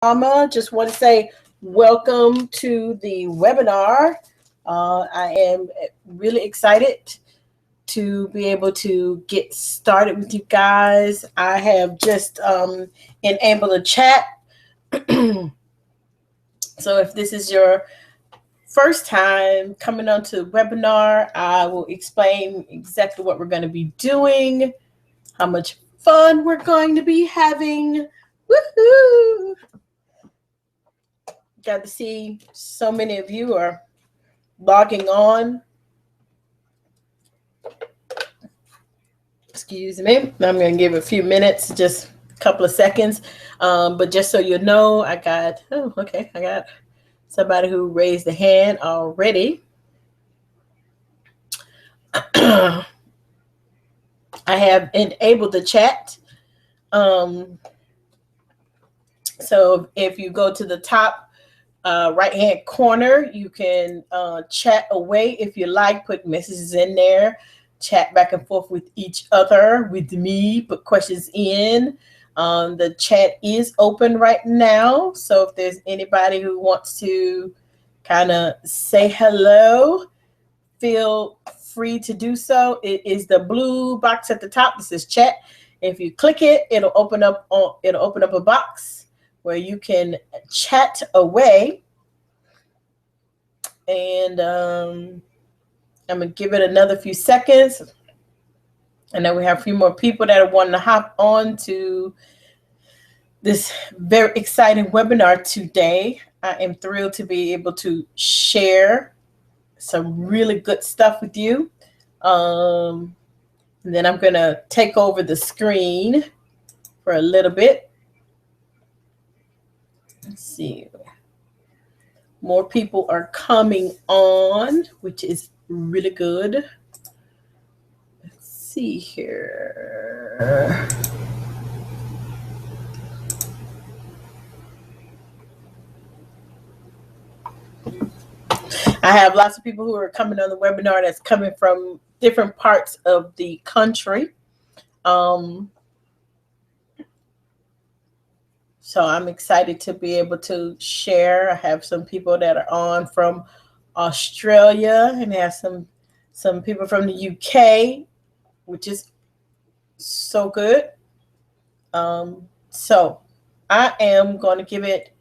Mama. Just want to say welcome to the webinar. I am really excited to be able to get started with you guys. I have just enabled a chat. So if this is your first time coming onto the webinar, I will explain exactly what we're going to be doing, how much fun we're going to be having. Woohoo! Got to see so many of you are logging on. Excuse me. I'm going to give a few minutes, just a couple of seconds. But just so you know, I got somebody who raised a hand already. I have enabled the chat. So if you go to the top right hand corner, you can chat away if you like, put messages in there, chat back and forth with each other, with me, put questions in. The chat is open right now, so if there's anybody who wants to kind of say hello, feel free to do so. It is the blue box at the top that says chat. If you click it, it'll open up a box where you can chat away. And I'm going to give it another few seconds. And then we have a few more people that are wanting to hop on to this very exciting webinar today. I am thrilled to be able to share some really good stuff with you. And then I'm going to take over the screen for a little bit. Let's see. More people are coming on, which is really good. Let's see here. I have lots of people who are coming on the webinar that's coming from different parts of the country. So I'm excited to be able to share. I have some people that are on from Australia, and I have some people from the UK, which is so good. So I am going to give it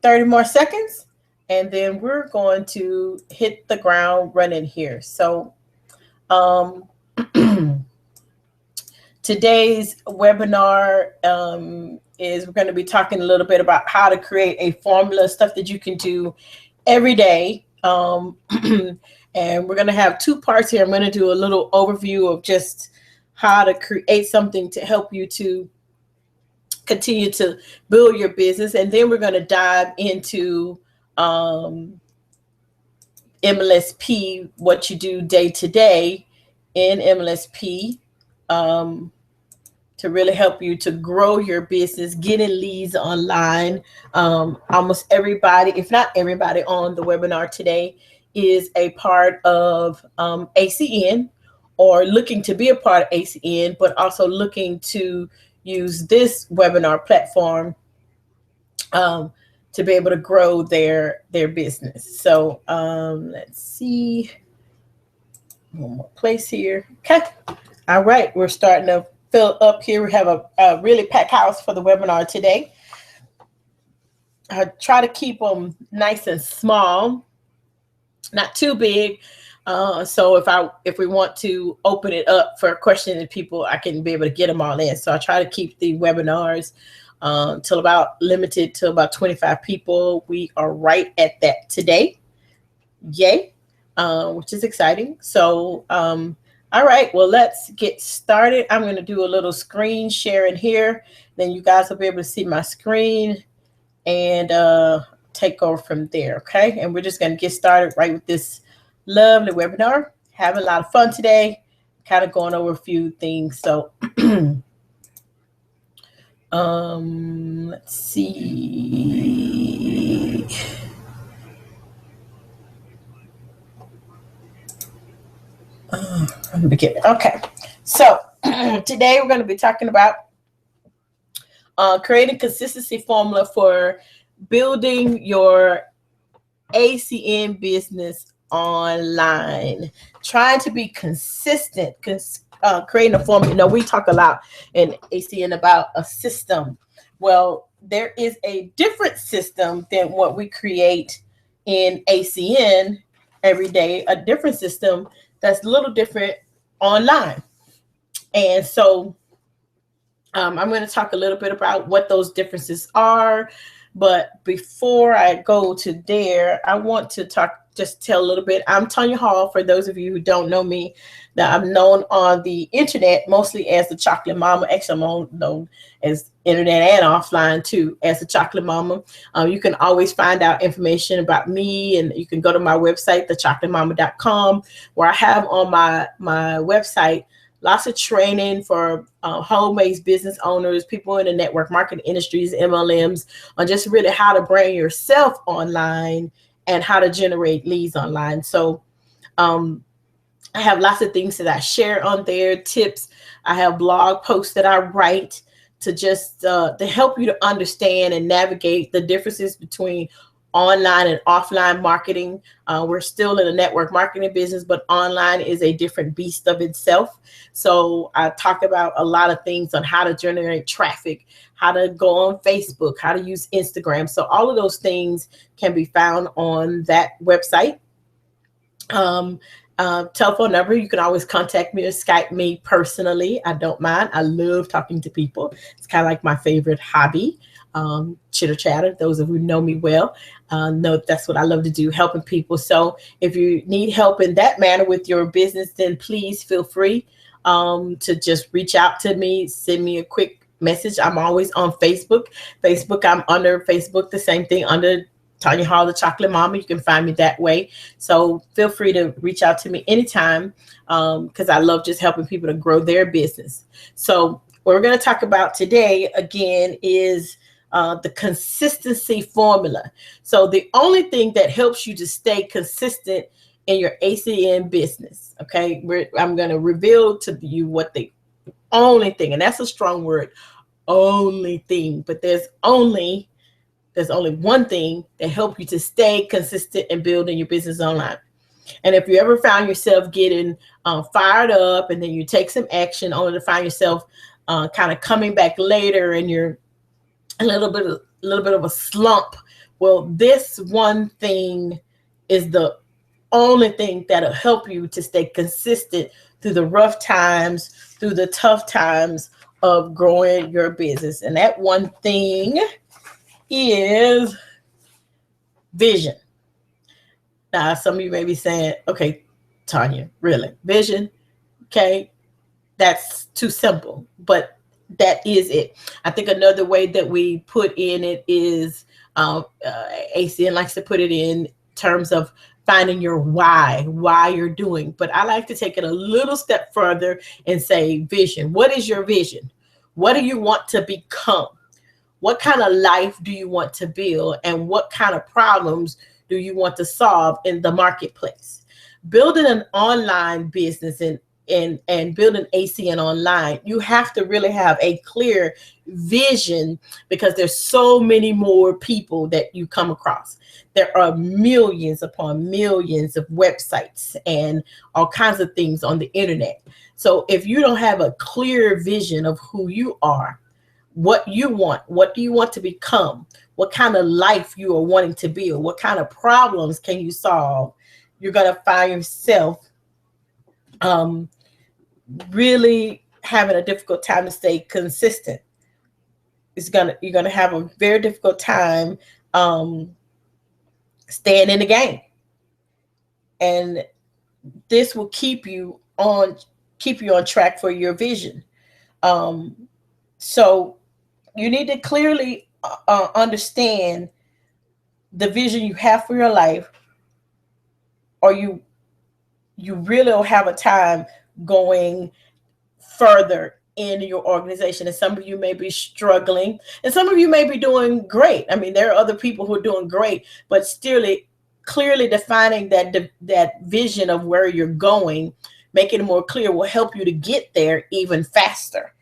30 more seconds, and then we're going to hit the ground running here. So today's webinar is we're going to be talking a little bit about how to create a formula, stuff that you can do every day. And we're going to have two parts here. I'm going to do a little overview of just how to create something to help you to continue to build your business. And then we're going to dive into MLSP, what you do day to day in MLSP, to really help you to grow your business, getting leads online. Almost everybody, if not everybody on the webinar today, is a part of ACN or looking to be a part of ACN, but also looking to use this webinar platform to be able to grow their business. So let's see. One more place here. Okay. All right. We're starting to fill up here. We have a really packed house for the webinar today. I try to keep them nice and small, not too big. So if we want to open it up for questions and people, I can be able to get them all in. So I try to keep the webinars limited to about 25 people. We are right at that today. Yay. Which is exciting. So, all right, well, let's get started. I'm going to do a little screen sharing here. Then you guys will be able to see my screen and take over from there, okay? And we're just going to get started right with this lovely webinar. Having a lot of fun today, kind of going over a few things. So let's see. From the beginning. Okay, so today we're going to be talking about creating consistency formula for building your ACN business online. Trying to be consistent, creating a formula. You know, we talk a lot in ACN about a system. Well, there is a different system than what we create in ACN every day, a different system that's a little different online. And so I'm going to talk a little bit about what those differences are. But before I go to there, I want to just tell a little bit. I'm Tanya Hall, for those of you who don't know me. Now, I'm known on the internet mostly as the Chocolate Mama. Actually, I'm known as internet and offline too as the Chocolate Mama. You can always find out information about me, and you can go to my website, thechocolatemama.com, where I have on my website lots of training for home-based business owners, people in the network marketing industries, MLMs, on just really how to brand yourself online and how to generate leads online. So I have lots of things that I share on there, tips. I have blog posts that I write to just to help you to understand and navigate the differences between online and offline marketing. We're still in the network marketing business, but online is a different beast of itself. So I talk about a lot of things on how to generate traffic, how to go on Facebook, how to use Instagram. So all of those things can be found on that website. Telephone number, you can always contact me or Skype me personally. I don't mind. I love talking to people. It's kind of like my favorite hobby. Chitter chatter. Those of you who know me well know that's what I love to do, helping people. So if you need help in that manner with your business, then please feel free to just reach out to me, send me a quick message. I'm always on Facebook. I'm under Facebook, the same thing, under Tanya Hall, the Chocolate Mama. You can find me that way. So feel free to reach out to me anytime because I love just helping people to grow their business. So what we're going to talk about today, again, is the consistency formula. So the only thing that helps you to stay consistent in your ACN business, okay, I'm going to reveal to you what the only thing, and that's a strong word, only thing, but there's only one thing that helps you to stay consistent and building your business online. And if you ever found yourself getting fired up and then you take some action only to find yourself kind of coming back later and you're a little bit of a slump, well, this one thing is the only thing that'll help you to stay consistent through the rough times, through the tough times of growing your business. And that one thing is vision. Now, some of you may be saying, okay, Tanya, really? Vision? Okay, that's too simple, but that is it. I think another way that we put in it is ACN likes to put it in terms of finding your why you're doing. But I like to take it a little step further and say vision. What is your vision? What do you want to become? What kind of life do you want to build? And what kind of problems do you want to solve in the marketplace? Building an online business and building ACN online, you have to really have a clear vision because there's so many more people that you come across. There are millions upon millions of websites and all kinds of things on the internet. So if you don't have a clear vision of who you are, what you want, what do you want to become, what kind of life you are wanting to build, what kind of problems can you solve, you're going to find yourself really having a difficult time to stay consistent. You're gonna have a very difficult time staying in the game, and this will keep you on track for your vision. So you need to clearly understand the vision you have for your life, or you really will have a time going further in your organization. And some of you may be struggling and some of you may be doing great. I mean, there are other people who are doing great, but still clearly defining that vision of where you're going, making it more clear will help you to get there even faster.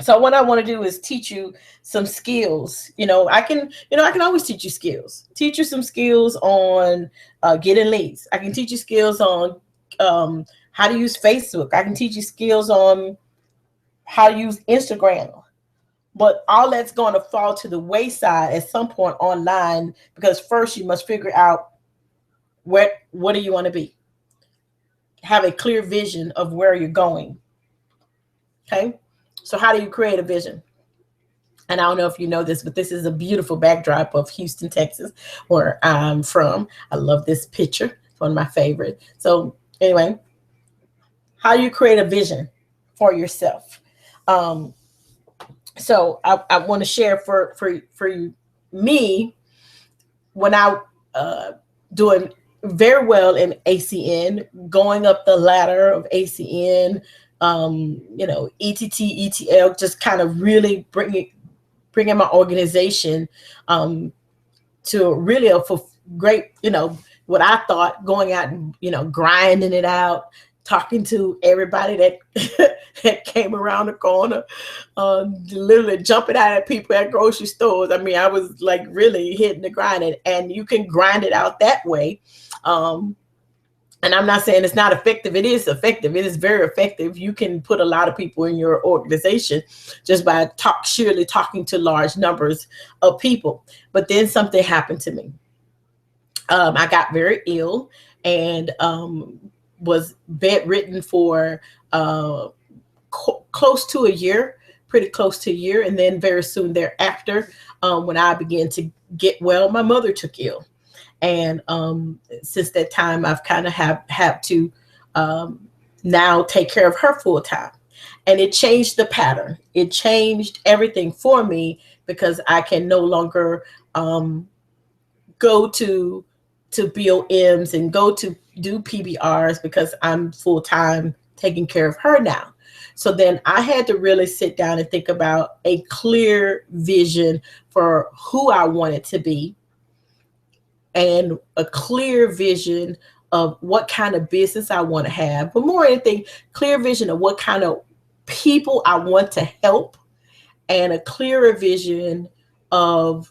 So what I want to do is teach you some skills. I can always teach you skills. Teach you some skills on getting leads. I can teach you skills on how to use Facebook. I can teach you skills on how to use Instagram. But all that's going to fall to the wayside at some point online, because first you must figure out what do you want to be. Have a clear vision of where you're going. Okay. So how do you create a vision? And I don't know if you know this, but this is a beautiful backdrop of Houston, Texas, where I'm from. I love this picture. It's one of my favorites. So anyway, how do you create a vision for yourself? So I want to share for me, when I doing very well in ACN, going up the ladder of ACN, ETT, ETL, just kind of really bringing my organization to really a great, what I thought, going out and, grinding it out, talking to everybody that that came around the corner, literally jumping out at people at grocery stores. I mean, I was like really hitting the grind, and you can grind it out that way. And I'm not saying it's not effective. It is effective. It is very effective. You can put a lot of people in your organization just by surely talking to large numbers of people. But then something happened to me. I got very ill and was bedridden for close to a year, pretty close to a year. And then very soon thereafter, when I began to get well, my mother took ill. And since that time, I've kind of have to now take care of her full time. And it changed the pattern. It changed everything for me, because I can no longer go to BOMs and go to do PBRs, because I'm full time taking care of her now. So then I had to really sit down and think about a clear vision for who I wanted to be, and a clear vision of what kind of business I want to have, but more anything, clear vision of what kind of people I want to help, and a clearer vision of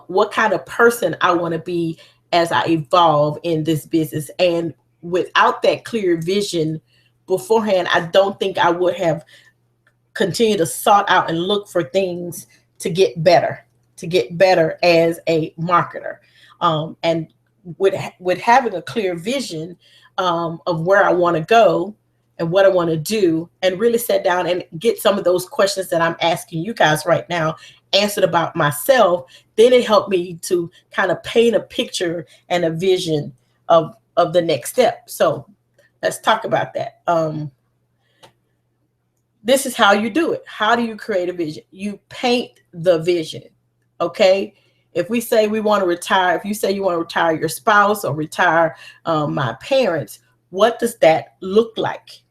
what kind of person I want to be as I evolve in this business. And without that clear vision beforehand, I don't think I would have continued to sought out and look for things to get better as a marketer. And with having a clear vision of where I want to go and what I want to do, and really sit down and get some of those questions that I'm asking you guys right now answered about myself, then it helped me to kind of paint a picture and a vision of the next step. So let's talk about that. This is how you do it. How do you create a vision? You paint the vision. Okay. If we say we want to retire, if you say you want to retire your spouse or retire my parents, what does that look like?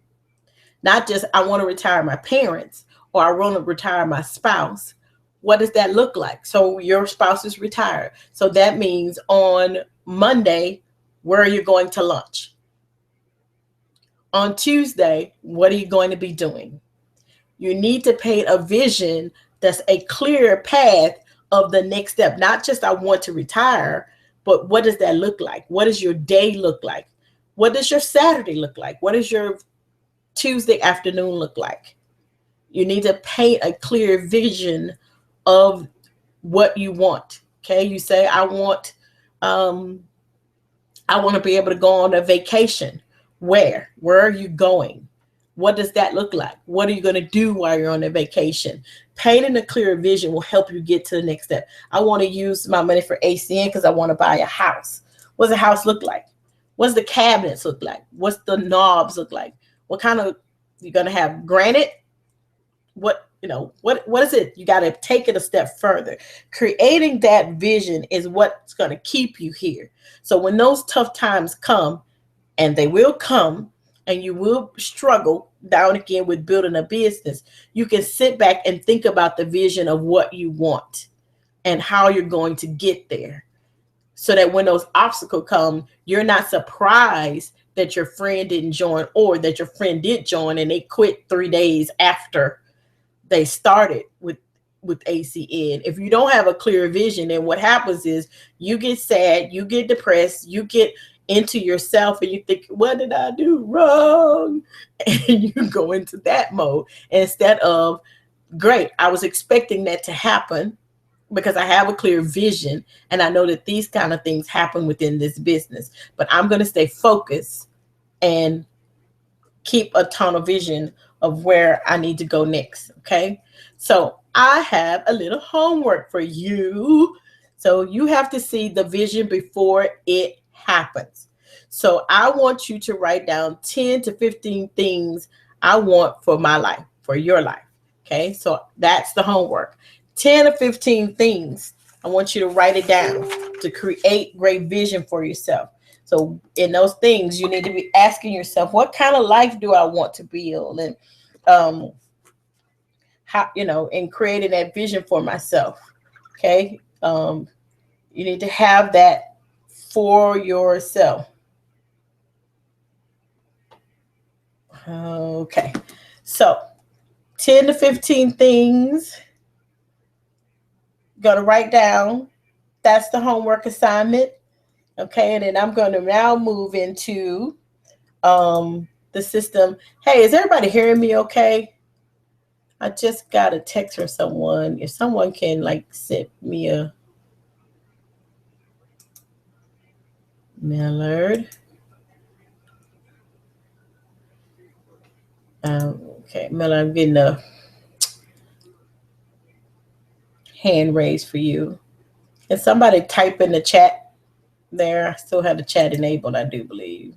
Not just I want to retire my parents or I want to retire my spouse. What does that look like? So your spouse is retired. So that means on Monday, where are you going to lunch? On Tuesday, what are you going to be doing? You need to paint a vision that's a clear path of the next step. Not just I want to retire, but what does that look like? What does your day look like? What does your Saturday look like? What does your Tuesday afternoon look like? You need to paint a clear vision of what you want. Okay, you say I want to be able to go on a vacation. Where are you going? What does that look like? What are you going to do while you're on a vacation? Painting a clear vision will help you get to the next step. I want to use my money for ACN because I want to buy a house. What does the house look like? What's the cabinets look like? What's the knobs look like? What kind of, you're going to have granite? What is it? You got to take it a step further. Creating that vision is what's going to keep you here. So when those tough times come, and they will come, and you will struggle down again with building a business, you can sit back and think about the vision of what you want and how you're going to get there. So that when those obstacles come, you're not surprised that your friend didn't join, or that your friend did join and they quit 3 days after they started with ACN. If you don't have a clear vision, then what happens is you get sad, you get depressed, you get into yourself, and you think, what did I do wrong? And you go into that mode instead of, great, I was expecting that to happen because I have a clear vision and I know that these kind of things happen within this business, but I'm going to stay focused and keep a tunnel vision of where I need to go next. Okay. So I have a little homework for you. So you have to see the vision before it happens. So I want you to write down 10 to 15 things I want for my life, for your life. Okay. So that's the homework. 10 or 15 things. I want you to write it down to create great vision for yourself. So in those things, you need to be asking yourself, what kind of life do I want to build? And how, and creating that vision for myself. Okay. You need to have that for yourself. Okay. So 10 to 15 things. Going to write down. That's the homework assignment. Okay, and then I'm going to now move into the system. Hey, is everybody hearing me okay? I just got a text from someone. If someone can send me a Millard. Okay, Millard, I'm getting a hand raised for you. And somebody type in the chat there. I still have the chat enabled, I do believe.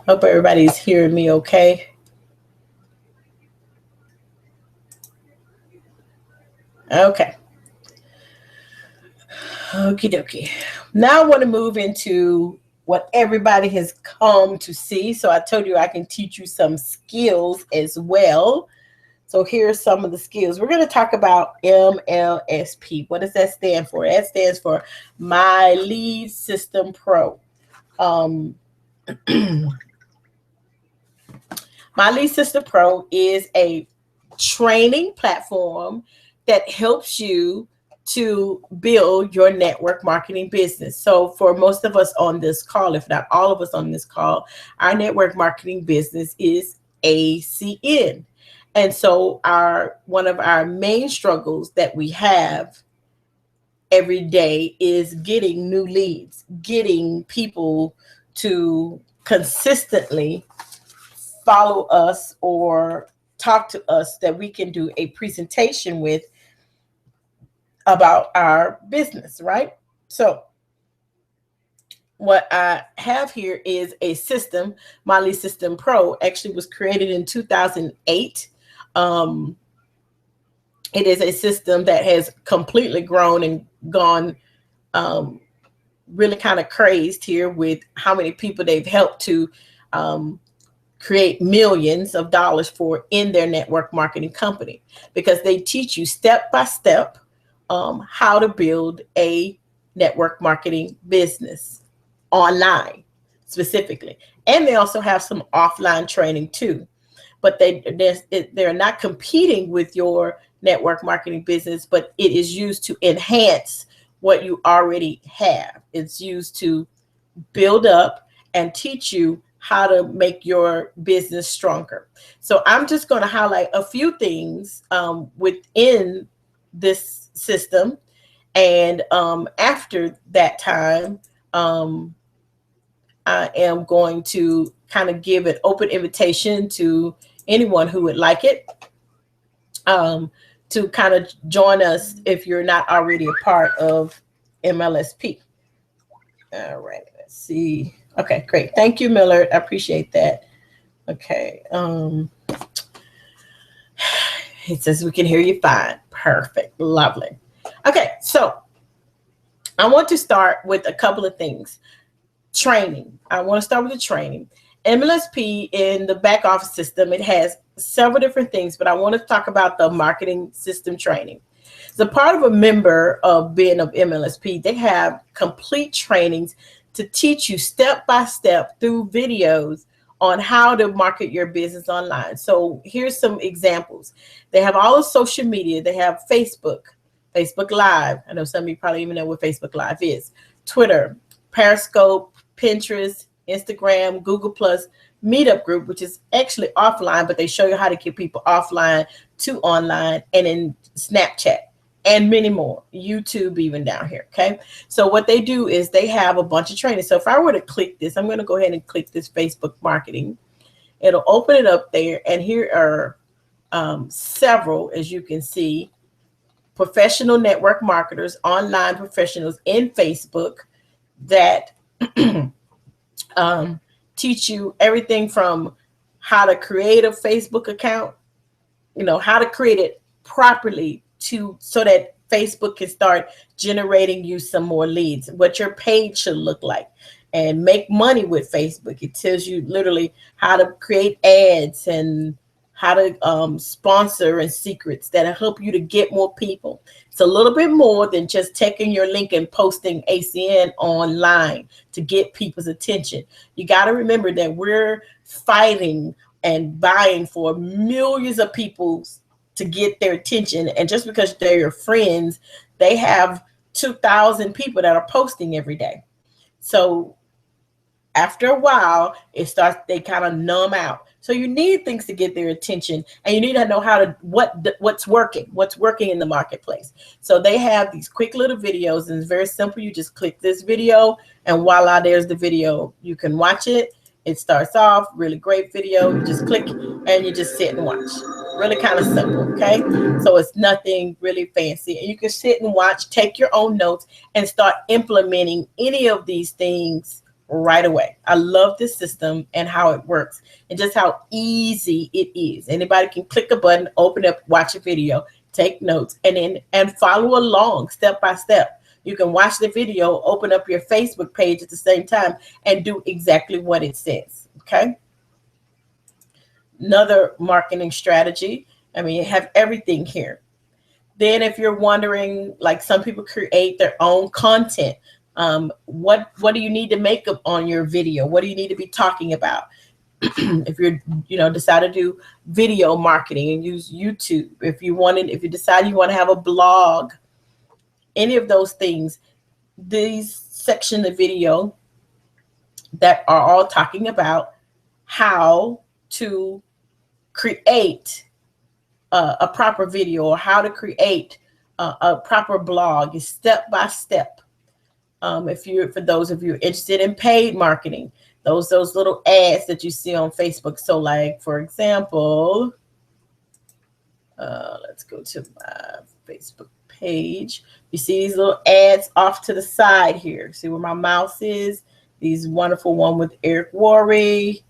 Hope everybody's hearing me okay. Okay. Okie dokie. Now I want to move into what everybody has come to see. So I told you I can teach you some skills as well. So here's some of the skills. We're going to talk about MLSP. What does that stand for? That stands for My Lead System Pro. My Lead System Pro is a training platform that helps you to build your network marketing business. So for most of us on this call, if not all of us on this call, our network marketing business is ACN. And so one of our main struggles that we have every day is getting new leads, getting people to consistently follow us or talk to us that we can do a presentation with about our business, right? So what I have here is a system. My Lead System Pro actually was created in 2008. It is a system that has completely grown and gone really kind of crazed here with how many people they've helped to create millions of dollars for in their network marketing company, because they teach you step by step how to build a network marketing business online specifically. And they also have some offline training too, but they're not competing with your network marketing business, but it is used to enhance what you already have. It's used to build up and teach you how to make your business stronger. So I'm just going to highlight a few things within this system. And after that time, I am going to kind of give an open invitation to anyone who would like it to kind of join us if you're not already a part of MLSP. All right, let's see. Okay, great. Thank you, Millard. I appreciate that. Okay. It says we can hear you fine. Perfect. Lovely. Okay, so I want to start with a couple of things. Training. I want to start with the training. MLSP in the back office system, it has several different things, but I want to talk about the marketing system training. As a part of a member of being of MLSP, they have complete trainings to teach you step by step through videos on how to market your business online. So here's some examples. They have all the social media. They have Facebook, Facebook Live. I know some of you probably even know what Facebook Live is. Twitter, Periscope, Pinterest, Instagram, Google Plus, Meetup group, which is actually offline, but they show you how to get people offline to online, and then Snapchat and many more, YouTube even down here. Okay. So what they do is they have a bunch of training. So if I were to click this, I'm going to go ahead and click this Facebook marketing. It'll open it up there. And here are several, as you can see, professional network marketers, online professionals in Facebook that teach you everything from how to create a Facebook account, how to create it properly so that Facebook can start generating you some more leads, what your page should look like, and make money with Facebook. It tells you literally how to create ads and how to sponsor and secrets that'll help you to get more people. It's a little bit more than just taking your link and posting ACN online to get people's attention. You got to remember that we're fighting and buying for millions of people to get their attention. And just because they're your friends, they have 2,000 people that are posting every day. So after a while, they kind of numb out. So you need things to get their attention, and you need to know what's working in the marketplace. So they have these quick little videos, and it's very simple. You just click this video, and voila, there's the video. You can watch it. It starts off really great video. You just click and you just sit and watch. Really kind of simple, okay? So it's nothing really fancy. And you can sit and watch, take your own notes, and start implementing any of these things right away. I love this system and how it works and just how easy it is. Anybody can click a button, open up, watch a video, take notes, and follow along step by step. You can watch the video, open up your Facebook page at the same time, and do exactly what it says, okay? Another marketing strategy. I mean, you have everything here. Then if you're wondering, like some people create their own content. What do you need to make up on your video? What do you need to be talking about? If you're, decide to do video marketing and use YouTube, if you decide you want to have a blog, any of those things, these sections of video that are all talking about how to create a proper video or how to create a proper blog is step by step. For those of you interested in paid marketing, those little ads that you see on Facebook. So like, for example, let's go to my Facebook page. You see these little ads off to the side here. See where my mouse is? These wonderful one with Eric Worre.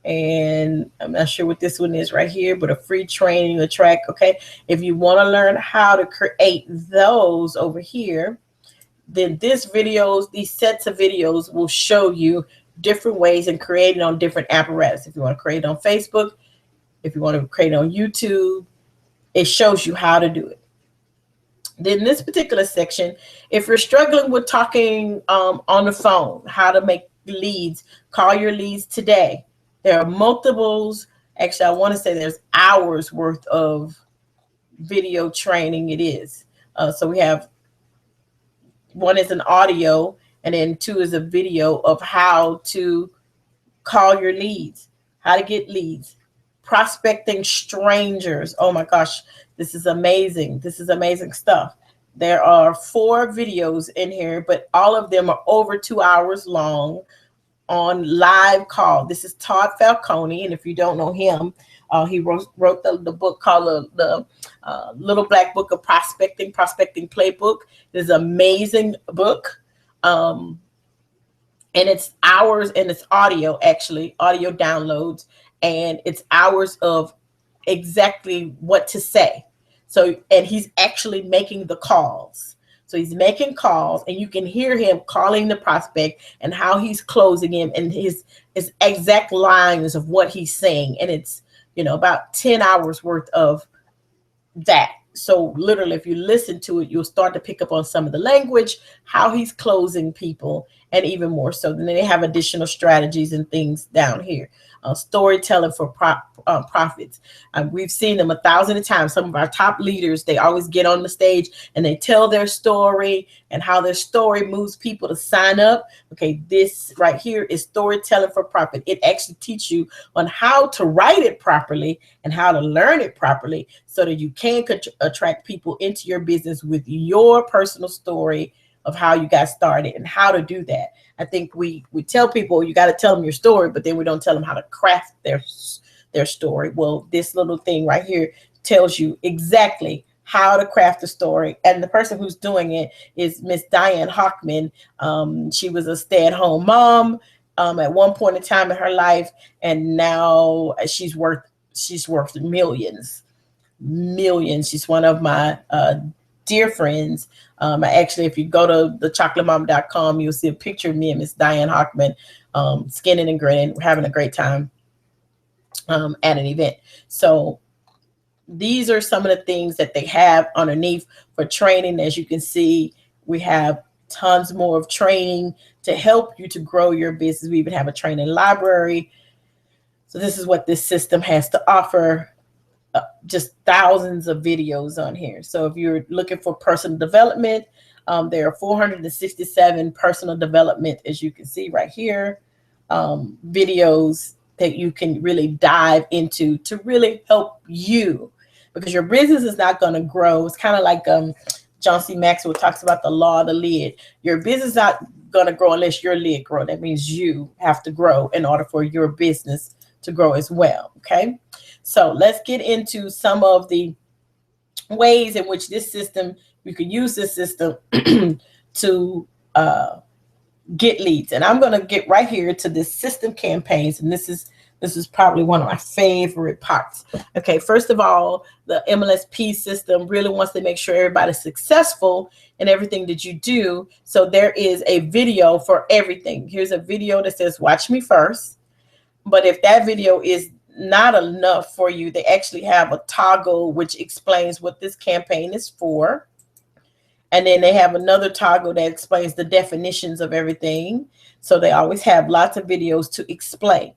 And I'm not sure what this one is right here, but a free training, a track. Okay. If you want to learn how to create those over here, then these sets of videos will show you different ways in creating on different apparatus. If you want to create on Facebook, if you want to create on YouTube, it shows you how to do it. Then this particular section, if you're struggling with talking on the phone, how to make leads, call your leads today. There are multiples. Actually, I want to say there's hours worth of video training it is. So we have one is an audio, and then two is a video of how to call your leads, how to get leads, prospecting strangers. Oh my gosh, this is amazing. This is amazing stuff. There are 4 videos in here, but all of them are over 2 hours long on live call. This is Todd Falcone, and if you don't know him, he wrote the book called the Little Black Book of Prospecting Playbook. It's an amazing book. And it's hours, and it's audio, actually, audio downloads, and it's hours of exactly what to say. So, and he's actually making the calls. So he's making calls, and you can hear him calling the prospect and how he's closing him and his exact lines of what he's saying. And it's, about 10 hours worth of that. So literally, if you listen to it, you'll start to pick up on some of the language, how he's closing people, and even more so. Then they have additional strategies and things down here. Storytelling for profits. We've seen them 1,000 times. Some of our top leaders, they always get on the stage and they tell their story and how their story moves people to sign up. Okay, this right here is storytelling for profit. It actually teaches you on how to write it properly and how to learn it properly so that you can attract people into your business with your personal story of how you got started and how to do that. I think we tell people you got to tell them your story, but then we don't tell them how to craft their story. Well, this little thing right here tells you exactly how to craft the story. And the person who's doing it is Miss Diane Hockman. She was a stay-at-home mom at one point in time in her life, and now she's worth millions. She's one of my dear friends. Actually, if you go to thechocolatemom.com, you'll see a picture of me and Miss Diane Hockman, skinning and grinning, having a great time at an event. So these are some of the things that they have underneath for training. As you can see, we have tons more of training to help you to grow your business. We even have a training library. So this is what this system has to offer. Just thousands of videos on here. So if you're looking for personal development, there are 467 personal development, as you can see right here, videos that you can really dive into to really help you, because your business is not going to grow. It's kind of like John C. Maxwell talks about the law of the lid. Your business is not going to grow unless your lid grows. That means you have to grow in order for your business to grow as well. Okay. So let's get into some of the ways in which this system, you can use this system to get leads. And I'm going to get right here to this system campaigns. And this is probably one of my favorite parts. Okay, first of all, the MLSP system really wants to make sure everybody's successful in everything that you do. So there is a video for everything. Here's a video that says, watch me first. But if that video is not enough for you, they actually have a toggle which explains what this campaign is for. And then they have another toggle that explains the definitions of everything. So they always have lots of videos to explain.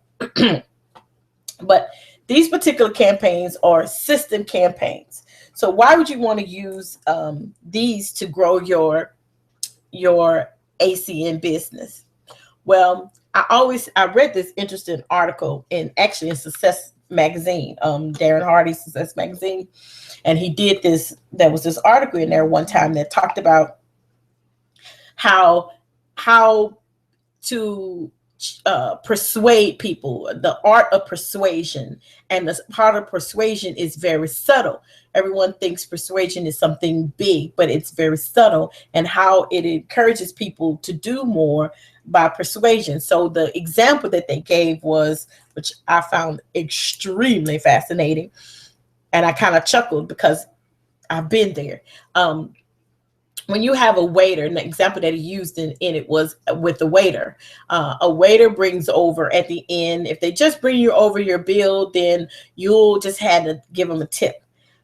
But these particular campaigns are system campaigns. So why would you want to use these to grow your ACN business? Well, I read this interesting article in Success Magazine, Darren Hardy's Success Magazine, and he did this. There was this article in there one time that talked about how to persuade people, the art of persuasion. And the part of persuasion is very subtle. Everyone thinks persuasion is something big, but it's very subtle, and how it encourages people to do more by persuasion. So the example that they gave was, which I found extremely fascinating, and I kind of chuckled because I've been there. When you have a waiter, and the example that he used in it was with the waiter. A waiter brings over at the end, if they just bring you over your bill, then you'll just have to give them a tip.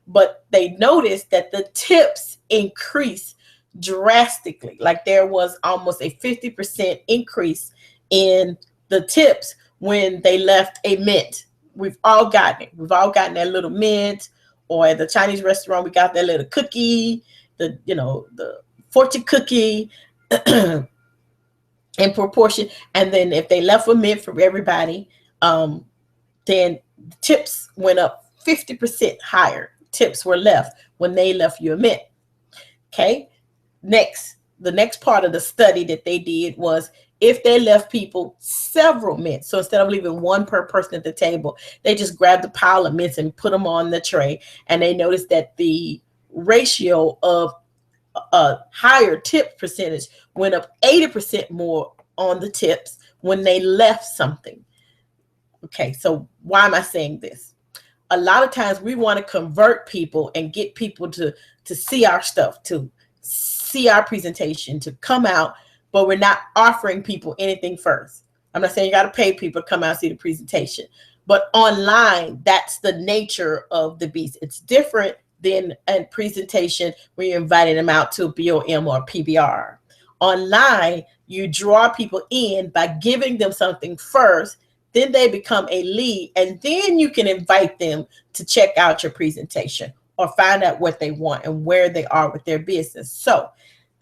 But they noticed that the tips increase drastically. Like there was almost a 50% increase in the tips when they left a mint. We've all gotten it. We've all gotten that little mint, or at the Chinese restaurant, we got that little cookie, the fortune cookie in proportion. And then if they left a mint for everybody, then tips went up 50% higher. Tips were left when they left you a mint. Okay. The next part of the study that they did was if they left people several mints. So instead of leaving one per person at the table, they just grabbed a pile of mints and put them on the tray. And they noticed that the ratio of a higher tip percentage went up 80% more on the tips when they left something. Okay, so why am I saying this? A lot of times we want to convert people and get people to see our stuff, to see our presentation, to come out, but we're not offering people anything first. I'm not saying you got to pay people to come out and see the presentation, but online, that's the nature of the beast. It's different then a presentation where you're inviting them out to a BOM or a PBR. Online, you draw people in by giving them something first, then they become a lead, and then you can invite them to check out your presentation or find out what they want and where they are with their business. So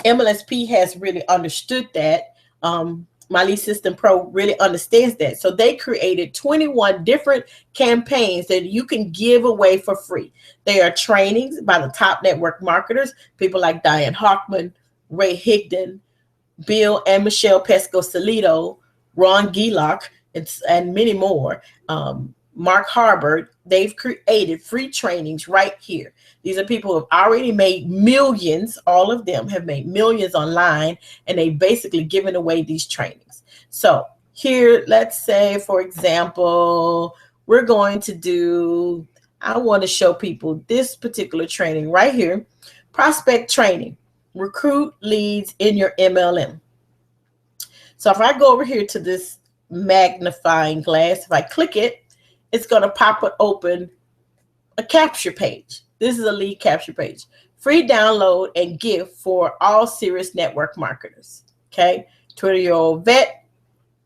MLSP has really understood that. My Lead System Pro really understands that. So they created 21 different campaigns that you can give away for free. They are trainings by the top network marketers, people like Diane Hockman, Ray Higdon, Bill and Michelle Pesco-Salido, Ron Gelock, and many more. Mark Harbert, they've created free trainings right here. These are people who have already made millions. All of them have made millions online, and they've basically given away these trainings. So here, let's say, for example, we're going to do, I want to show people this particular training right here, prospect training, recruit leads in your MLM. So if I go over here to this magnifying glass, if I click it, it's going to pop it open a capture page. This is a lead capture page. Free download and gift for all serious network marketers. Okay. 20-year-old vet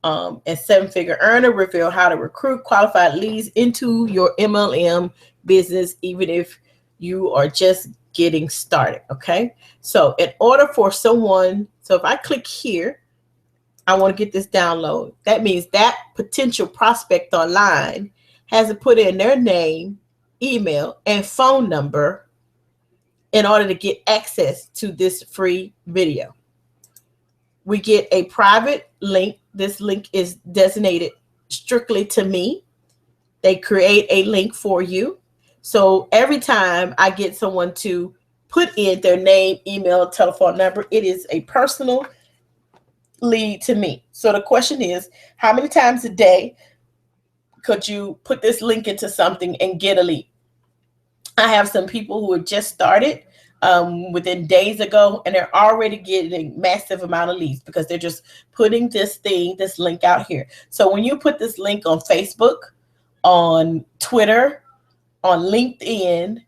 and 7-figure earner reveal how to recruit qualified leads into your MLM business, even if you are just getting started. Okay. So in order for someone, so if I click here, I want to get this download. That means that potential prospect online has to put in their name, email, and phone number in order to get access to this free video. We get a private link. This link is designated strictly to me. They create a link for you. So every time I get someone to put in their name, email, telephone number, it is a personal lead to me. So the question is, how many times a day could you put this link into something and get a lead? I have some people who have just started within days ago, and they're already getting massive amount of leads because they're just putting this link out here. So when you put this link on Facebook, on Twitter, on LinkedIn,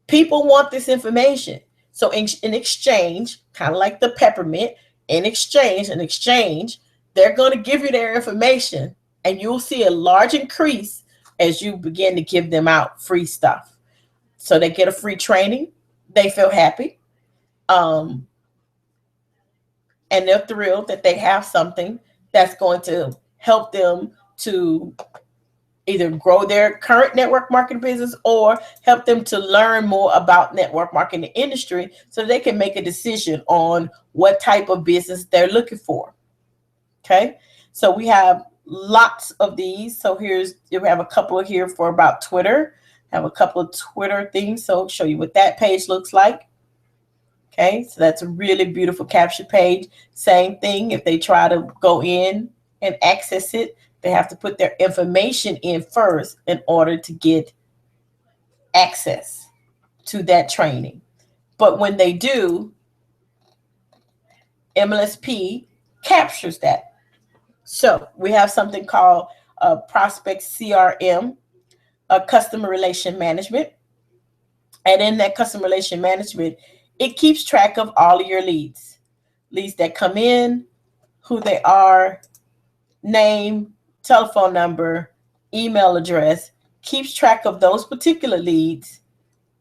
people want this information. So in exchange, kind of like the peppermint, in exchange, they're going to give you their information, and you'll see a large increase as you begin to give them out free stuff. So they get a free training. They feel happy. And they're thrilled that they have something that's going to help them to either grow their current network marketing business or help them to learn more about network marketing industry so they can make a decision on what type of business they're looking for. Okay. So we have lots of these. So we have a couple of here for about Twitter. I have a couple of Twitter things. So I'll show you what that page looks like. Okay. So that's a really beautiful capture page. Same thing. If they try to go in and access it, they have to put their information in first in order to get access to that training. But when they do, MLSP captures that. So we have something called Prospect CRM, Customer Relation Management. And in that customer relation management, it keeps track of all of your leads that come in, who they are, name, telephone number, email address, keeps track of those particular leads,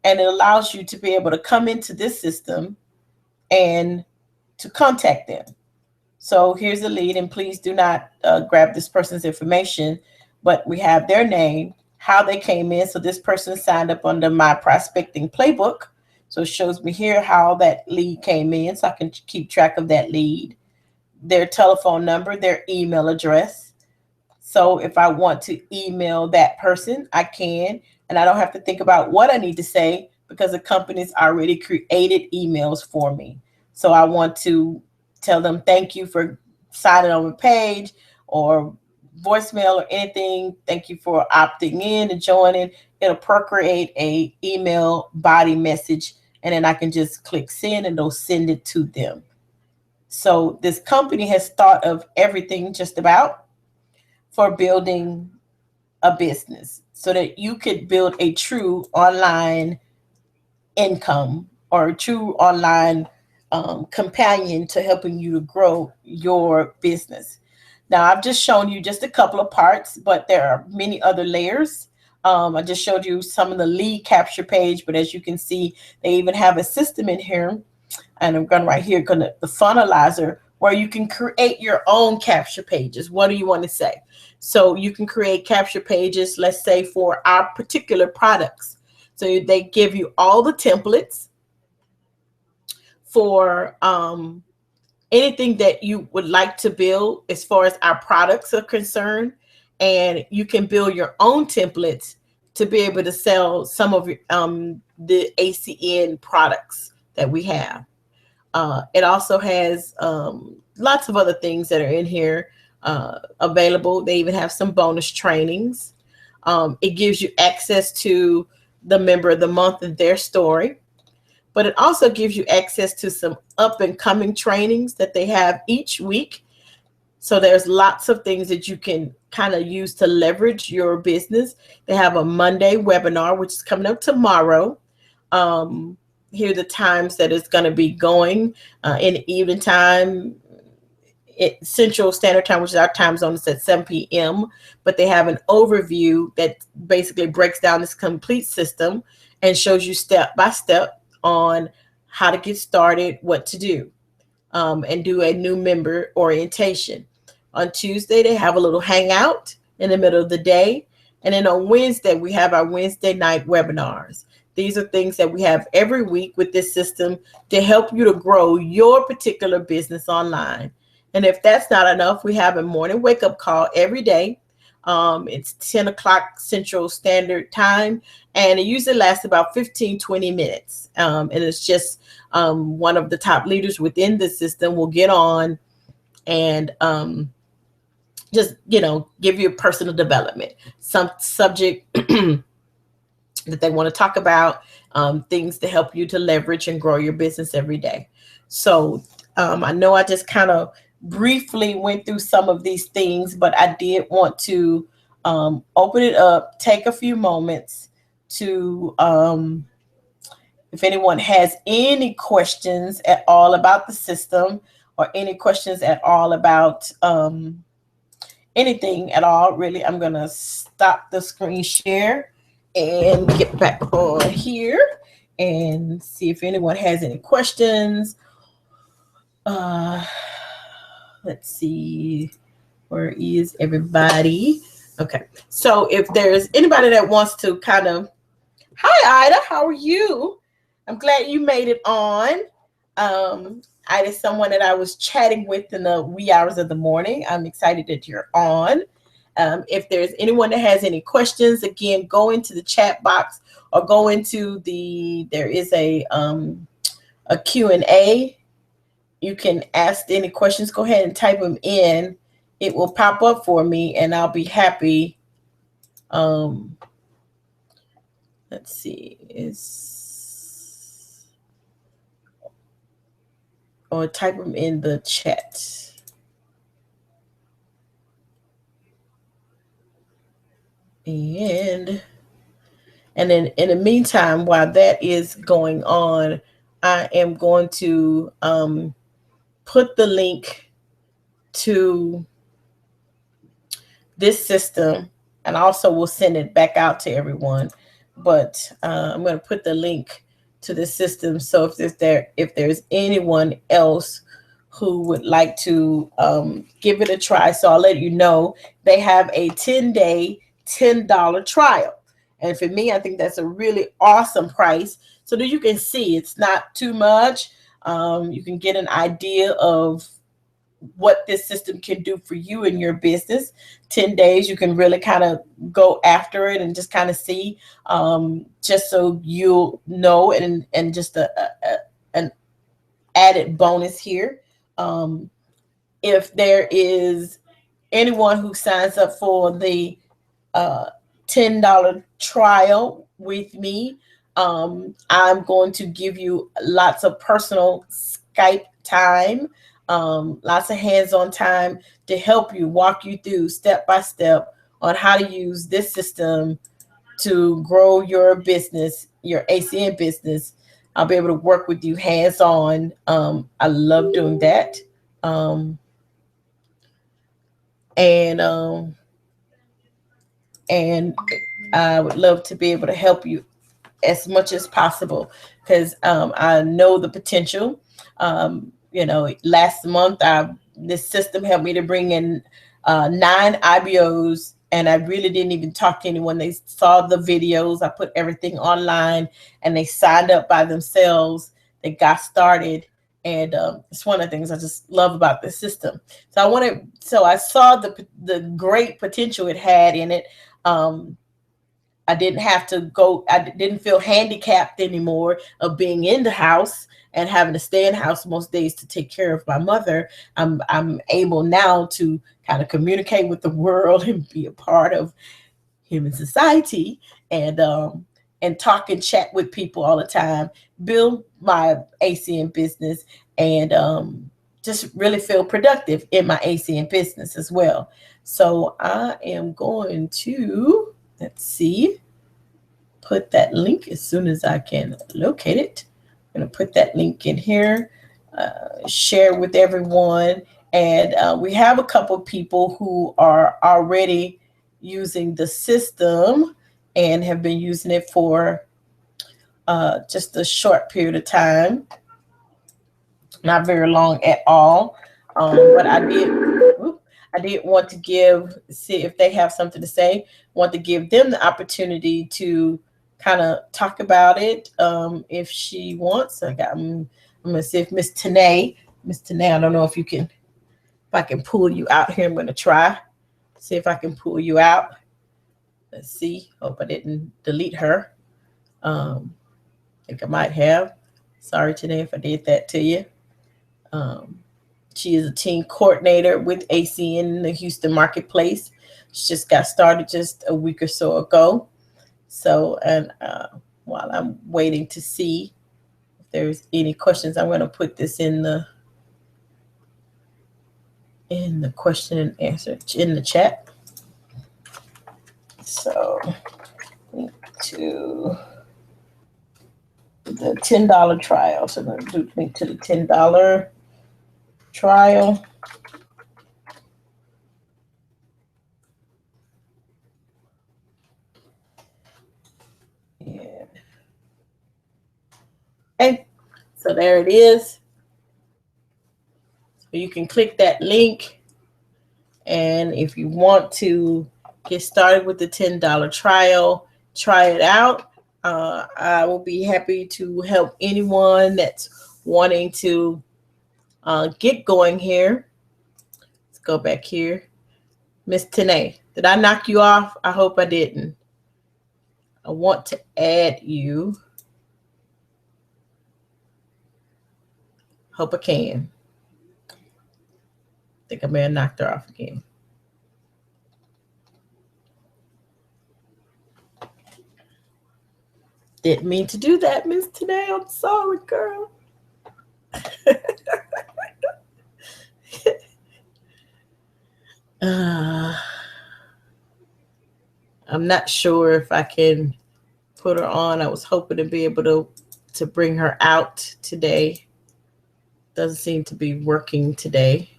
and it allows you to be able to come into this system and to contact them. So here's a lead, and please do not grab this person's information, but we have their name, how they came in. So this person signed up under my prospecting playbook. So it shows me here how that lead came in, so I can keep track of that lead, their telephone number, their email address. So if I want to email that person, I can, and I don't have to think about what I need to say because the company's already created emails for me. So I want to tell them thank you for signing on the page, or voicemail or anything. Thank you for opting in and joining. It'll procreate a email body message, and then I can just click send and it'll send it to them. So this company has thought of everything just about for building a business so that you could build a true online income or a true online companion to helping you to grow your business. Now, I've just shown you just a couple of parts, but there are many other layers. I just showed you some of the lead capture page, but as you can see, they even have a system in here. And I'm going right here, the funnelizer, where you can create your own capture pages. What do you want to say? So you can create capture pages, let's say for our particular products. So they give you all the templates for anything that you would like to build as far as our products are concerned. And you can build your own templates to be able to sell some of the ACN products that we have. It also has lots of other things that are in here available. They even have some bonus trainings. It gives you access to the member of the month and their story. But it also gives you access to some up and coming trainings that they have each week. So there's lots of things that you can kind of use to leverage your business. They have a Monday webinar, which is coming up tomorrow. Here are the times that it's going to be going in the evening time. Central Standard Time, which is our time zone, is at 7 p.m. But they have an overview that basically breaks down this complete system and shows you step by step on how to get started, what to do, and do a new member orientation. On Tuesday, they have a little hangout in the middle of the day. And then on Wednesday, we have our Wednesday night webinars. These are things that we have every week with this system to help you to grow your particular business online. And if that's not enough, we have a morning wake-up call every day. It's 10 o'clock Central Standard Time, and it usually lasts about 15-20 minutes. And it's just one of the top leaders within the system will get on and just, give you personal development, some subject that they want to talk about, things to help you to leverage and grow your business every day. So I know I just kind of briefly went through some of these things, but I did want to open it up, take a few moments to, if anyone has any questions at all about the system or any questions at all about anything at all, really, I'm going to stop the screen share and get back on here and see if anyone has any questions. Let's see, where is everybody? Okay, so if there's anybody that wants to kind of, hi Ida, how are you? I'm glad you made it on. Ida is someone that I was chatting with in the wee hours of the morning. I'm excited that you're on. If there's anyone that has any questions, again, go into the chat box or go into there is a Q&A. You can ask any questions. Go ahead and type them in. It will pop up for me, and I'll be happy. Let's see. Or type them in the chat. And then in the meantime, while that is going on, I am going to put the link to this system, and also we'll send it back out to everyone. But I'm going to put the link to the system. So if there's anyone else who would like to give it a try, so I'll let you know they have a 10-day, $10 trial. And for me, I think that's a really awesome price, so that you can see it's not too much. You can get an idea of what this system can do for you and your business. 10 days, you can really kind of go after it and just kind of see, just so you'll know, and just an added bonus here. If there is anyone who signs up for the $10 trial with me, I'm going to give you lots of personal Skype time, lots of hands-on time to help you, walk you through step by step on how to use this system to grow your business, your ACN business, I'll be able to work with you hands-on. I love doing that. Um, and and I would love to be able to help you as much as possible because I know the potential. Last month, this system helped me to bring in 9 IBOs, and I really didn't even talk to anyone. They saw the videos. I put everything online, and they signed up by themselves. They got started, and it's one of the things I just love about this system. So I saw the great potential it had in it. I didn't have to go. I didn't feel handicapped anymore of being in the house and having to stay in the house most days to take care of my mother. I'm able now to kind of communicate with the world and be a part of human society, and talk and chat with people all the time, build my ACN business, and just really feel productive in my ACN business as well. So I am going to, let's see, put that link as soon as I can locate it. I'm going to put that link in here, share with everyone. And we have a couple people who are already using the system and have been using it for just a short period of time, not very long at all. But I did want to see if they have something to say. Want to give them the opportunity to kind of talk about it if she wants. I'm going to see if Miss Tanae, I don't know if I can pull you out here. I'm going to try, see if I can pull you out. Let's see. Hope I didn't delete her. I think I might have. Sorry, Tanae, if I did that to you. She is a team coordinator with ACN in the Houston marketplace. She just got started just a week or so ago. So, and while I'm waiting to see if there's any questions, I'm going to put this in the question and answer in the chat. So, link to the $10 trial. So I'm going to link to the $10 trial. Yeah. Okay, so there it is. So you can click that link, and if you want to get started with the $10 trial, try it out. I will be happy to help anyone that's wanting to get going here. Let's go back here. Miss Tanae, did I knock you off? I hope I didn't. I want to add you. Hope I can. I think I may have knocked her off again. Didn't mean to do that, Miss Tanae. I'm sorry, girl. I'm not sure if I can put her on. I was hoping to be able to bring her out today. Doesn't seem to be working today.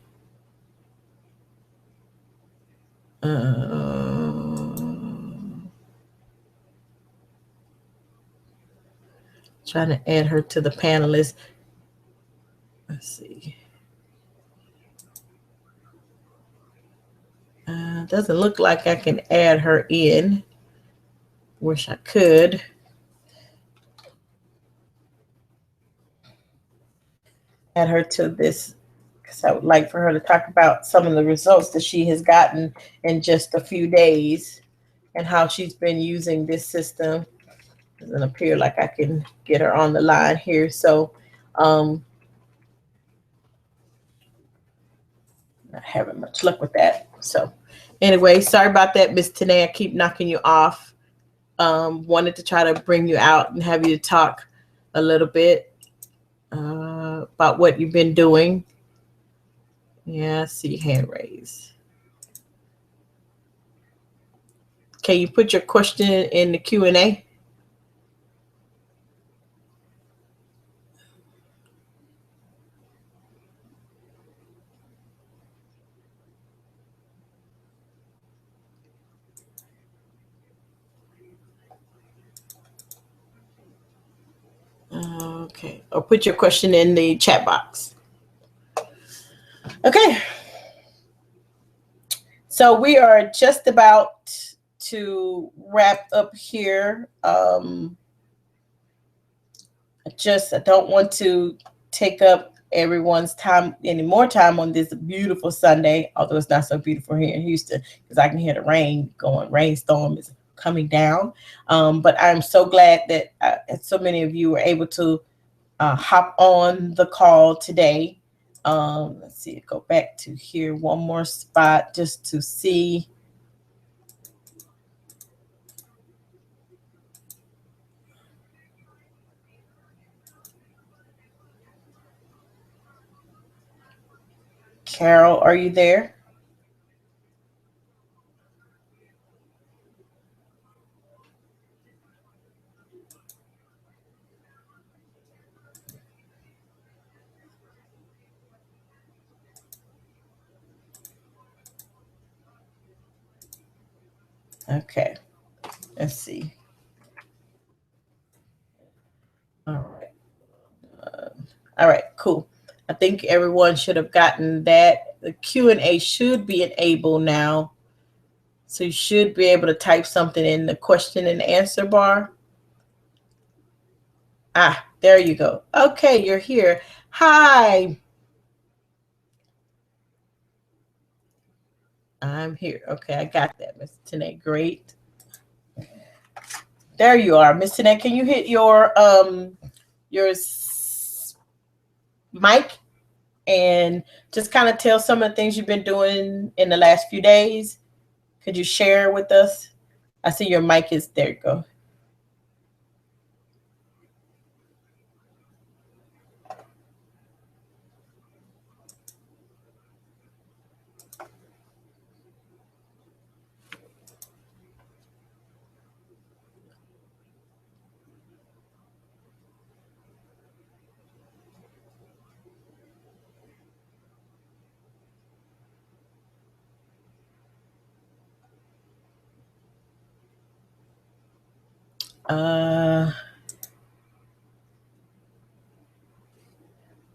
Trying to add her to the panelist. Let's see. Doesn't look like I can add her in. Wish I could. Add her to this because I would like for her to talk about some of the results that she has gotten in just a few days and how she's been using this system. It doesn't appear like I can get her on the line here. So not having much luck with that. So anyway, sorry about that, Miss Tanae. I keep knocking you off. Wanted to try to bring you out and have you talk a little bit about what you've been doing. Yeah, I see hand raised. Can you put your question in the Q&A? Okay, or put your question in the chat box. Okay, so we are just about to wrap up here. I don't want to take up everyone's time, any more time on this beautiful Sunday, although it's not so beautiful here in Houston because I can hear the rain going. Rainstorm is coming down. But I'm so glad that so many of you were able to hop on the call today. Let's see, go back to here one more spot just to see. Carol, are you there? Okay, let's see. All right. All right, cool. I think everyone should have gotten that. The Q&A should be enabled now. So you should be able to type something in the question and answer bar. Ah, there you go. Okay, you're here. Hi. I'm here. Okay, I got that, Miss Tanae. Great. There you are, Miss Tanae. Can you hit your mic and just kind of tell some of the things you've been doing in the last few days? Could you share with us? I see your mic is there. You go.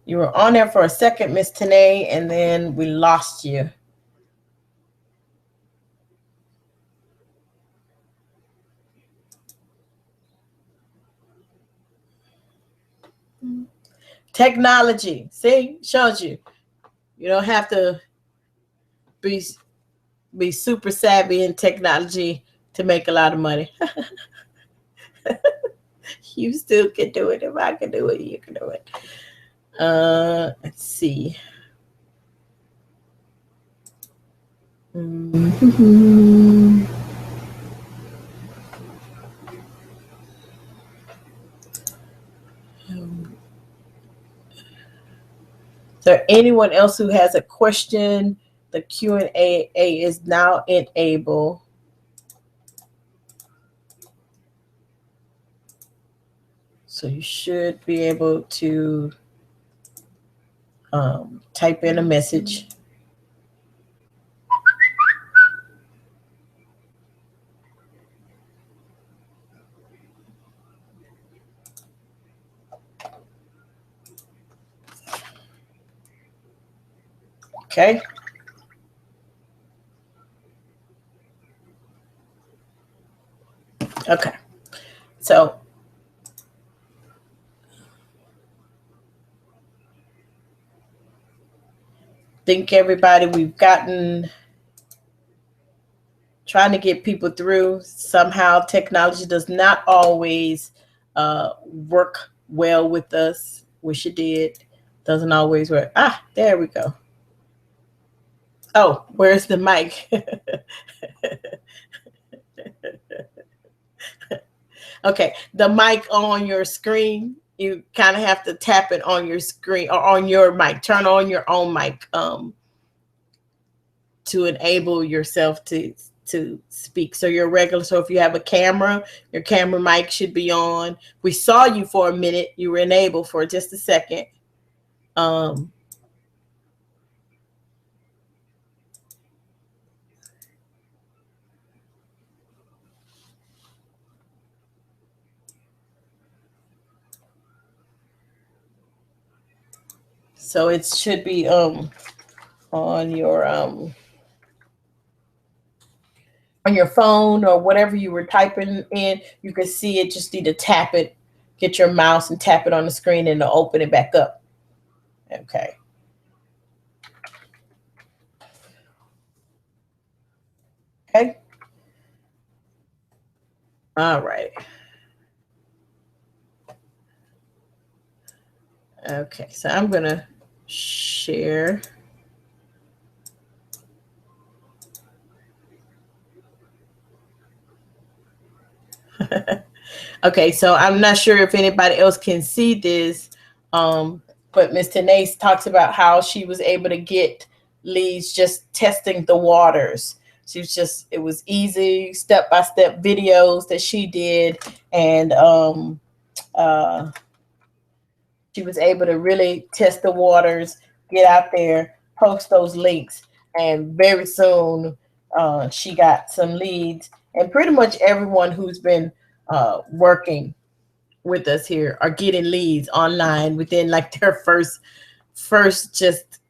You were on there for a second, Miss Tanae, and then we lost you. Technology. See, shows you. You don't have to be super savvy in technology to make a lot of money. You still can do it. If I can do it, you can do it. Let's see. Mm-hmm. Is there anyone else who has a question? The Q&A is now enabled. So you should be able to type in a message. Okay. Okay. So think everybody, we've gotten trying to get people through. Somehow technology does not always work well with us. Wish it did. Doesn't always work. Ah, there we go. Oh, where's the mic? Okay, the mic on your screen, you kind of have to tap it on your screen or on your mic. Turn on your own mic to enable yourself to speak. So you're regular. So if you have a camera, your camera mic should be on. We saw you for a minute. You were enabled for just a second. So it should be on your phone or whatever you were typing in. You can see it. Just need to tap it, get your mouse and tap it on the screen, and it'll open it back up. Okay. Okay. All right. Okay, so I'm gonna share. Okay, so I'm not sure if anybody else can see this, but Miss Tanace talks about how she was able to get leads just testing the waters. It was easy, step-by-step videos that she did, and she was able to really test the waters, get out there, post those links, and very soon she got some leads. And pretty much everyone who's been working with us here are getting leads online within like their first just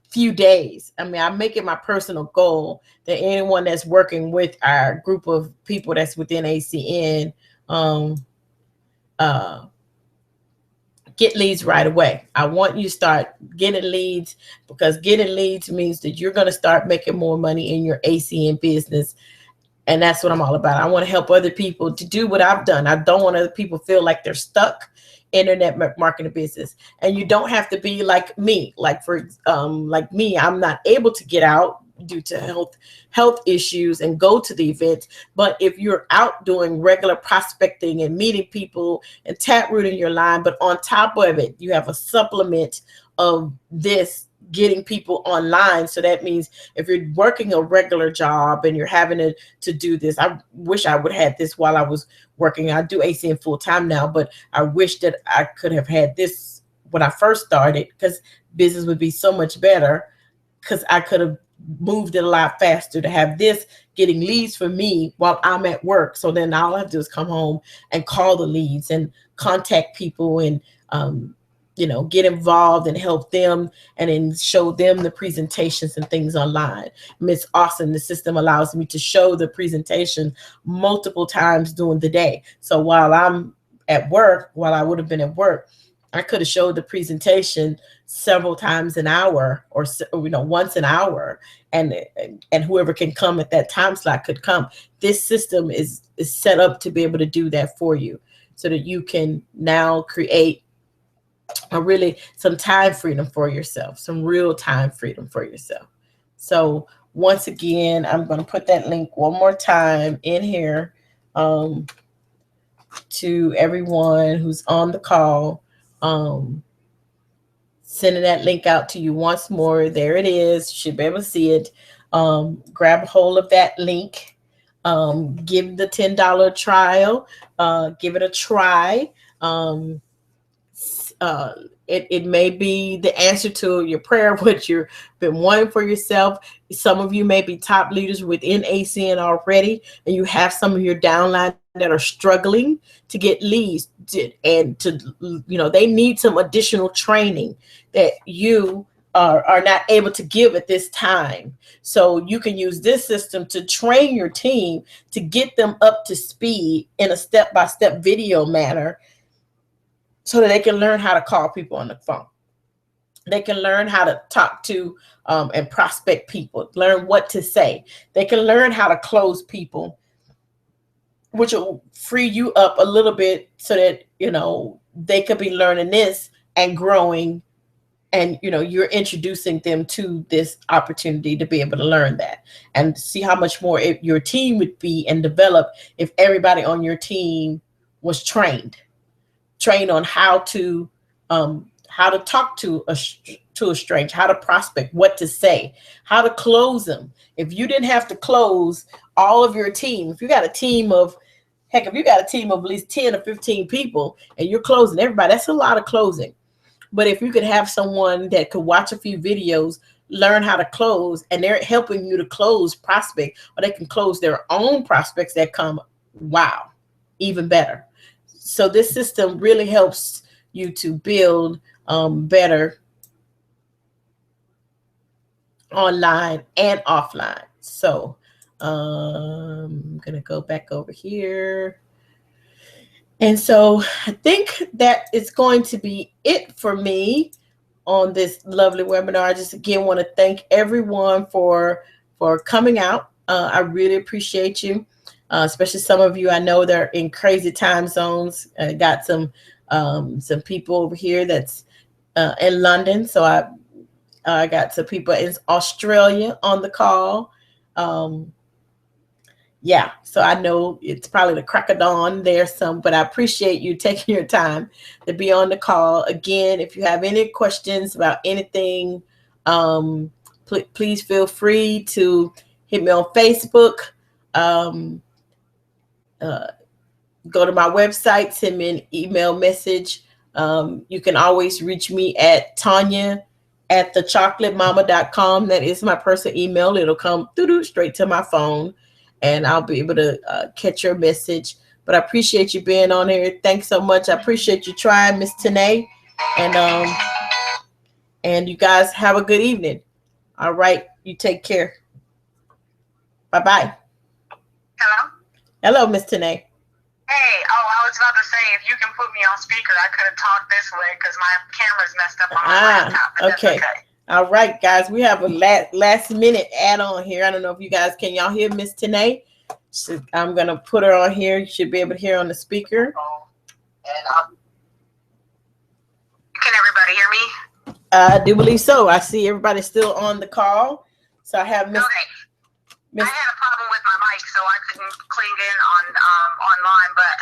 few days. I mean, I make it my personal goal that anyone that's working with our group of people that's within ACN get leads right away. I want you to start getting leads, because getting leads means that you're going to start making more money in your ACN business. And that's what I'm all about. I want to help other people to do what I've done. I don't want other people feel like they're stuck internet marketing business. And you don't have to be like me. Like like me, I'm not able to get out due to health issues and go to the events. But if you're out doing regular prospecting and meeting people and tap rooting your line, but on top of it, you have a supplement of this getting people online. So that means if you're working a regular job and you're having to do this, I wish I would have had this while I was working. I do ACN full time now, but I wish that I could have had this when I first started, because business would be so much better, because I could have moved it a lot faster to have this getting leads for me while I'm at work. So then all I have to do is come home and call the leads and contact people and get involved and help them, and then show them the presentations and things online. I mean, it's awesome. The system allows me to show the presentation multiple times during the day. So while I'm at work, while I would have been at work, I could have showed the presentation several times an hour, or once an hour, and whoever can come at that time slot could come. This system is set up to be able to do that for you, so that you can now create some time freedom for yourself, some real time freedom for yourself. So once again, I'm going to put that link one more time in here to everyone who's on the call. Sending that link out to you once more. There it is. You should be able to see it. Grab a hold of that link. Give the $10 trial. Give it a try. It may be the answer to your prayer, what you've been wanting for yourself. Some of you may be top leaders within ACN already, and you have some of your downline that are struggling to get leads, and they need some additional training that you are not able to give at this time. So you can use this system to train your team to get them up to speed in a step-by-step video manner, so that they can learn how to call people on the phone. They can learn how to talk to and prospect people, learn what to say. They can learn how to close people, which will free you up a little bit, so that, they could be learning this and growing, and, you're introducing them to this opportunity to be able to learn that, and see how much more your team would be and develop if everybody on your team was trained on how to talk to a stranger, how to prospect, what to say, how to close them. If you didn't have to close all of your team, if you got a team of at least 10 or 15 people and you're closing everybody, that's a lot of closing. But if you could have someone that could watch a few videos, learn how to close, and they're helping you to close prospect, or they can close their own prospects that come, wow, even better. So this system really helps you to build better online and offline. So I'm gonna go back over here. And so I think that is going to be it for me on this lovely webinar. I just again want to thank everyone for coming out. I really appreciate you, especially some of you I know that are in crazy time zones. I got some people over here that's in London, so I got some people in Australia on the call. Um, yeah, so I know it's probably the crack of dawn there some, but I appreciate you taking your time to be on the call. Again, if you have any questions about anything, please feel free to hit me on Facebook. Um, uh, Go to my website, send me an email message. You can always reach me at Tanya at thechocolatemama.com. That is my personal email. It'll come straight to my phone, and I'll be able to catch your message. But I appreciate you being on here. Thanks so much. I appreciate you trying, Miss Tanae. And you guys have a good evening. All right. You take care. Bye-bye. Hello? Hello, Miss Tanae. Hey, I was about to say, if you can put me on speaker, I could have talked this way because my camera's messed up on my laptop. But okay. That's okay. All right, guys, we have a last minute add on here. I don't know if you guys can y'all hear Miss Tanae. So I'm gonna put her on here. You should be able to hear on the speaker. Can everybody hear me? I do believe so. I see everybody still on the call. So I have Miss. Okay. I had a problem with my mic, so I couldn't cling in on online. But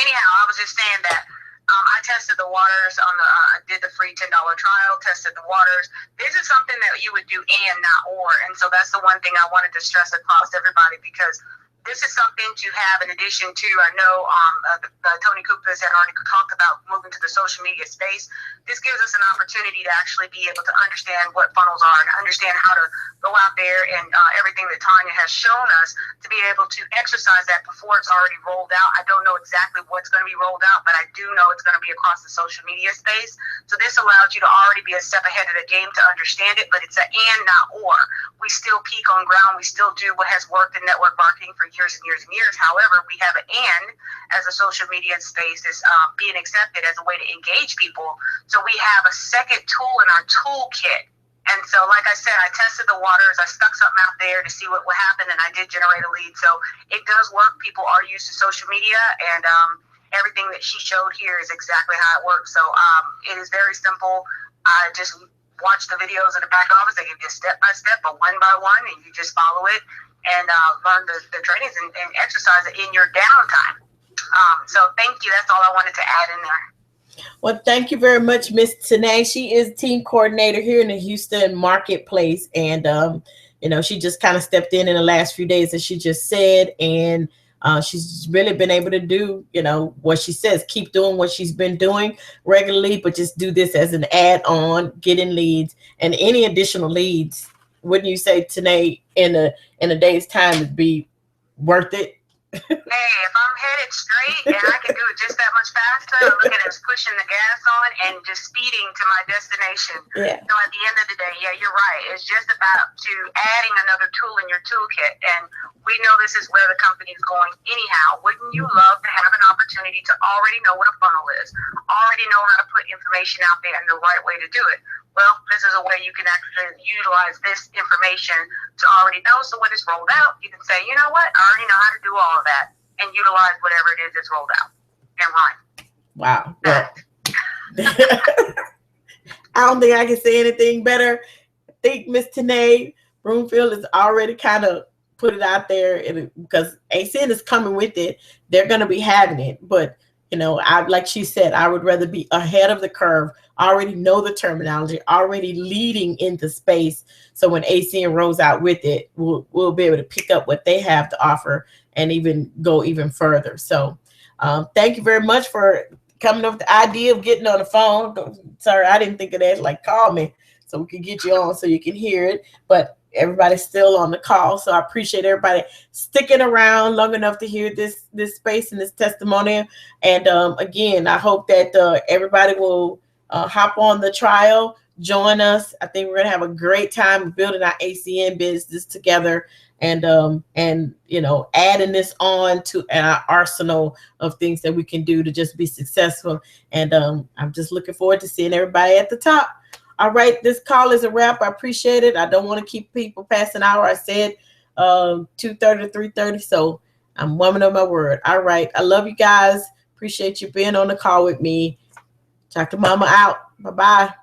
anyhow, I was just saying that I tested the waters on the did the free $10 trial, tested the waters. This is something that you would do and not or, and so that's the one thing I wanted to stress across everybody, because this is something to have in addition to, I know Tony Kupas had already talked about moving to the social media space. This gives us an opportunity to actually be able to understand what funnels are and understand how to go out there and everything that Tanya has shown us to be able to exercise that before it's already rolled out. I don't know exactly what's going to be rolled out, but I do know it's going to be across the social media space. So this allows you to already be a step ahead of the game to understand it, but it's an and not or. We still peak on ground. We still do what has worked in network marketing for years and years and years. However, we have an and as a social media space is being accepted as a way to engage people. So we have a second tool in our toolkit. And so, like I said, I tested the waters. I stuck something out there to see what would happen, and I did generate a lead. So it does work. People are used to social media, and everything that she showed here is exactly how it works. So it is very simple. I just watch the videos in the back office. They give you step by step, but one by one, and you just follow it and learn the trainings and exercise it in your downtime. So thank you. That's all I wanted to add in there. Well, thank you very much, Miss Tanae. She is team coordinator here in the Houston marketplace. And, she just kind of stepped in the last few days, as she just said. And she's really been able to do, what she says, keep doing what she's been doing regularly, but just do this as an add-on, getting leads and any additional leads. Wouldn't you say, Tanae, in a day's time would be worth it? Hey, if I'm headed straight and I can do it just that much faster, look at it as pushing the gas on and just speeding to my destination. Yeah. So at the end of the day, yeah, you're right. It's just about to adding another tool in your toolkit. And we know this is where the company is going anyhow. Wouldn't you love to have an opportunity to already know what a funnel is, already know how to put information out there and the right way to do it? Well, this is a way you can actually utilize this information to already know. So when it's rolled out, you can say, you know what, I already know how to do all of that and utilize whatever it is that's rolled out and run. Wow. Well, I don't think I can say anything better. I think Miss Tanae Broomfield has already kind of put it out there, because ACN is coming with it. They're going to be having it. But, like she said, I would rather be ahead of the curve, already know the terminology, already leading into space. So when ACN rolls out with it, we'll be able to pick up what they have to offer and even go even further. So thank you very much for coming up with the idea of getting on the phone. Sorry, I didn't think of that. Like, call me so we can get you on so you can hear it. But everybody's still on the call, so I appreciate everybody sticking around long enough to hear this space and this testimonial. And again, I hope that everybody will hop on the trial, join us. I think we're gonna have a great time building our ACN business together, and you know, adding this on to our arsenal of things that we can do to just be successful. And I'm just looking forward to seeing everybody at the top. All right, this call is a wrap. I appreciate it. I don't want to keep people past an hour. I said 2:30 to 3:30, so I'm woman of my word. All right, I love you guys. Appreciate you being on the call with me. Dr. Mama out. Bye-bye.